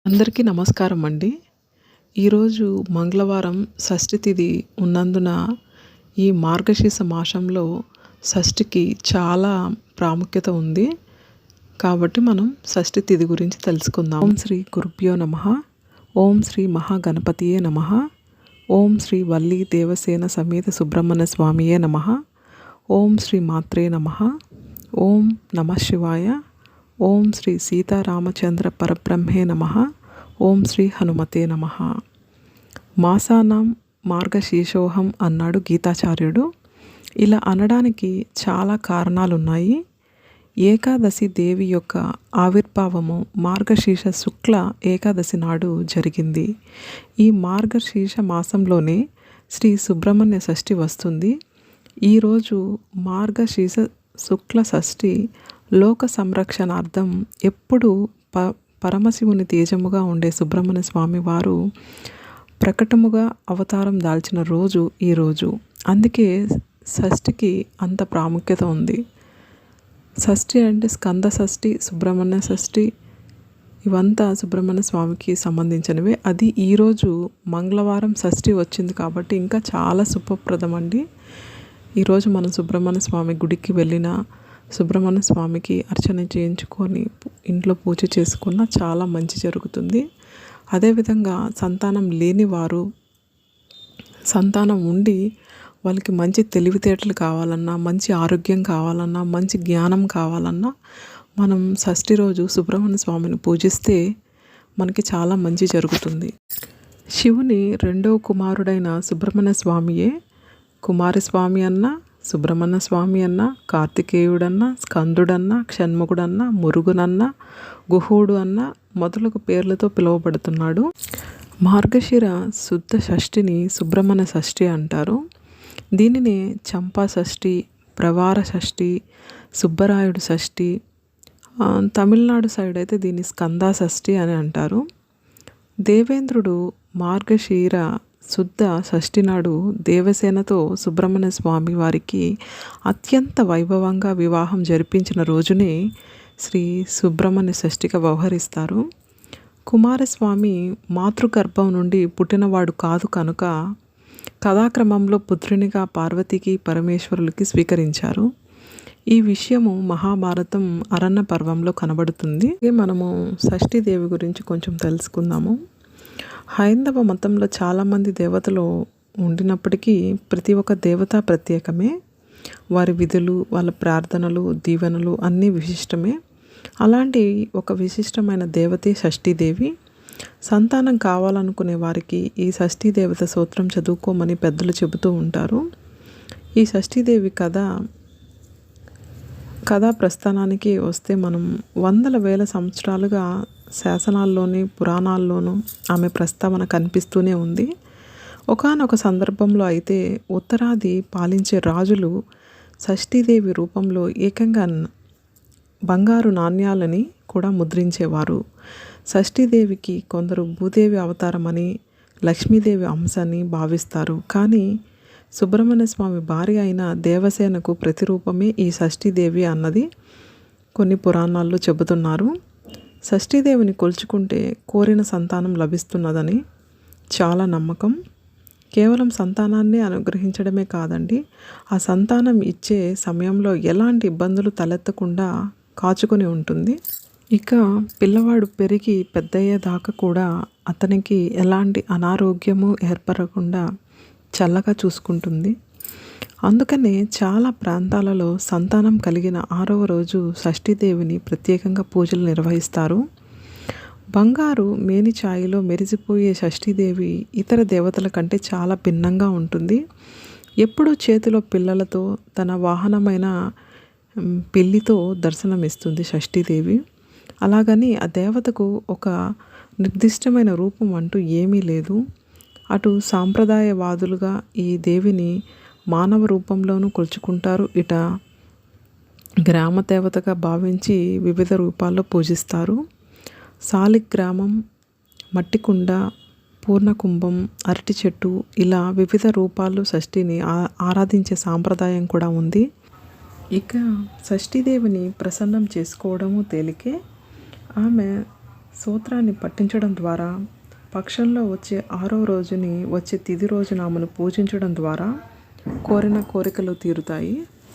అందరికీ నమస్కారం అండి. ఈరోజు మంగళవారం షష్ఠి తిథి ఉన్నందున ఈ మార్గశీర్ష మాసంలో షష్ఠికి చాలా ప్రాముఖ్యత ఉంది. కాబట్టి మనం షష్ఠి తిథి గురించి తెలుసుకుందాం. ఓం శ్రీ గురుభ్యో నమః. ఓం శ్రీ మహాగణపతియే నమః. ఓం శ్రీ వల్లీ దేవసేన సమేత సుబ్రహ్మణ్య స్వామియే నమః. ఓం శ్రీ మాత్రే నమః. ఓం నమః శివాయ. ఓం శ్రీ సీతారామచంద్ర పరబ్రహ్మే నమః. ఓం శ్రీ హనుమతే నమః. మాసానాం మార్గశీర్షోహం అన్నాడు గీతాచార్యుడు. ఇలా అనడానికి చాలా కారణాలున్నాయి. ఏకాదశి దేవి యొక్క ఆవిర్భావము మార్గశీర్ష శుక్ల ఏకాదశి నాడు జరిగింది. ఈ మార్గశీర్ష మాసంలోనే శ్రీ సుబ్రహ్మణ్య షష్ఠి వస్తుంది. ఈరోజు మార్గశీర్ష శుక్ల షష్ఠి లోక సంరక్షణార్థం ఎప్పుడు పరమశివుని తేజముగా ఉండే సుబ్రహ్మణ్య స్వామి వారు ప్రకటముగా అవతారం దాల్చిన రోజు ఈరోజు. అందుకే షష్ఠికి అంత ప్రాముఖ్యత ఉంది. షష్ఠి అంటే స్కంద షష్ఠి, సుబ్రహ్మణ్య షష్ఠి, ఇవంతా సుబ్రహ్మణ్య స్వామికి సంబంధించినవే. అది ఈరోజు మంగళవారం షష్ఠి వచ్చింది కాబట్టి ఇంకా చాలా శుభప్రదం అండి. ఈరోజు మనం సుబ్రహ్మణ్య స్వామి గుడికి వెళ్ళిన సుబ్రహ్మణ్య స్వామికి అర్చన చేయించుకొని ఇంట్లో పూజ చేసుకున్న చాలా మంచి జరుగుతుంది. అదేవిధంగా సంతానం లేని వారు, సంతానం ఉండి వాళ్ళకి మంచి తెలివితేటలు కావాలన్నా, మంచి ఆరోగ్యం కావాలన్నా, మంచి జ్ఞానం కావాలన్నా మనం షష్ఠి రోజు సుబ్రహ్మణ్య స్వామిని పూజిస్తే మనకి చాలా మంచి జరుగుతుంది. శివుని రెండవ కుమారుడైన సుబ్రహ్మణ్య స్వామియే కుమారస్వామి అన్న, సుబ్రహ్మణ్య స్వామి అన్న, కార్తికేయుడన్న, స్కందుడన్న, షణ్ముఖుడన్న, మురుగునన్న, గుహుడు అన్న మొదలగు పేర్లతో పిలువబడుతున్నాడు. మార్గశిర శుద్ధ షష్ఠిని సుబ్రహ్మణ్య షష్ఠి అంటారు. దీనినే చంపా షష్ఠి, ప్రవార షష్ఠి, సుబ్బరాయుడు షష్ఠి, తమిళనాడు సైడ్ అయితే దీన్ని స్కందా షష్ఠి అని అంటారు. దేవేంద్రుడు మార్గశిర శుద్ధ షష్ఠి నాడు దేవసేనతో సుబ్రహ్మణ్య స్వామి వారికి అత్యంత వైభవంగా వివాహం జరిపించిన రోజునే శ్రీ సుబ్రహ్మణ్య షష్ఠిగా వ్యవహరిస్తారు. కుమారస్వామి మాతృగర్భం నుండి పుట్టినవాడు కాదు కనుక కథాక్రమంలో పుత్రునిగా పార్వతికి పరమేశ్వరులకి స్వీకరించారు. ఈ విషయము మహాభారతం అరణ్య పర్వంలో కనబడుతుంది. మనము షష్ఠి దేవి గురించి కొంచెం తెలుసుకుందాము. హైందవ మతంలో చాలామంది దేవతలు ఉండినప్పటికీ ప్రతి ఒక్క దేవత ప్రత్యేకమే. వారి విధులు, వాళ్ళ ప్రార్థనలు, దీవెనలు అన్నీ విశిష్టమే. అలాంటి ఒక విశిష్టమైన దేవతే షష్ఠీదేవి. సంతానం కావాలనుకునే వారికి ఈ షష్ఠీ దేవత స్తోత్రం చదువుకోమని పెద్దలు చెబుతూ ఉంటారు. ఈ షష్ఠీదేవి కథా ప్రస్థానానికి వస్తే మనం వందల వేల సంవత్సరాలుగా శాసనాల్లోని పురాణాల్లోనూ ఆమె ప్రస్తావన కనిపిస్తూనే ఉంది. ఒకానొక సందర్భంలో అయితే ఉత్తరాది పాలించే రాజులు షష్ఠీదేవి రూపంలో ఏకంగా బంగారు నాణ్యాలని కూడా ముద్రించేవారు. షష్ఠీదేవికి కొందరు భూదేవి అవతారమని, లక్ష్మీదేవి అంశని భావిస్తారు. కానీ సుబ్రహ్మణ్య స్వామి భార్య అయిన దేవసేనకు ప్రతిరూపమే ఈ షష్ఠీదేవి అన్నది కొన్ని పురాణాల్లో చెబుతున్నారు. షష్ఠీదేవిని కొలుచుకుంటే కోరిన సంతానం లభిస్తున్నదని చాలా నమ్మకం. కేవలం సంతానాన్నే అనుగ్రహించడమే కాదండి, ఆ సంతానం ఇచ్చే సమయంలో ఎలాంటి ఇబ్బందులు తలెత్తకుండా కాచుకొని ఉంటుంది. ఇక పిల్లవాడు పెరిగి పెద్దయ్యేదాకా కూడా అతనికి ఎలాంటి అనారోగ్యము ఏర్పడకుండా చల్లగా చూసుకుంటుంది. అందుకనే చాలా ప్రాంతాలలో సంతానం కలిగిన 6వ రోజు షష్ఠీదేవిని ప్రత్యేకంగా పూజలు నిర్వహిస్తారు. బంగారు మేనిఛాయిలో మెరిసిపోయే షష్ఠీదేవి ఇతర దేవతల కంటే చాలా భిన్నంగా ఉంటుంది. ఎప్పుడూ చేతిలో పిల్లలతో, తన వాహనమైన పిల్లితో దర్శనమిస్తుంది షష్ఠీదేవి. అలాగని ఆ దేవతకు ఒక నిర్దిష్టమైన రూపం అంటూ ఏమీ లేదు. అటు సాంప్రదాయవాదులుగా ఈ దేవిని మానవ రూపంలోనూ కొలుచుకుంటారు. ఇట గ్రామ దేవతగా భావించి వివిధ రూపాల్లో పూజిస్తారు. శాలిగ్రామం, మట్టికుండ, పూర్ణకుంభం, అరటి చెట్టు ఇలా వివిధ రూపాల్లో షష్ఠిని ఆరాధించే సాంప్రదాయం కూడా ఉంది. ఇక షష్ఠీదేవిని ప్రసన్నం చేసుకోవడము తేలికే. ఆమె సూత్రాన్ని పఠించడం ద్వారా, పక్షంలో వచ్చే 6వ రోజుని వచ్చే తిథి రోజున ఆమెను పూజించడం ద్వారా కోరిన కోరికలు తీరుతాయి.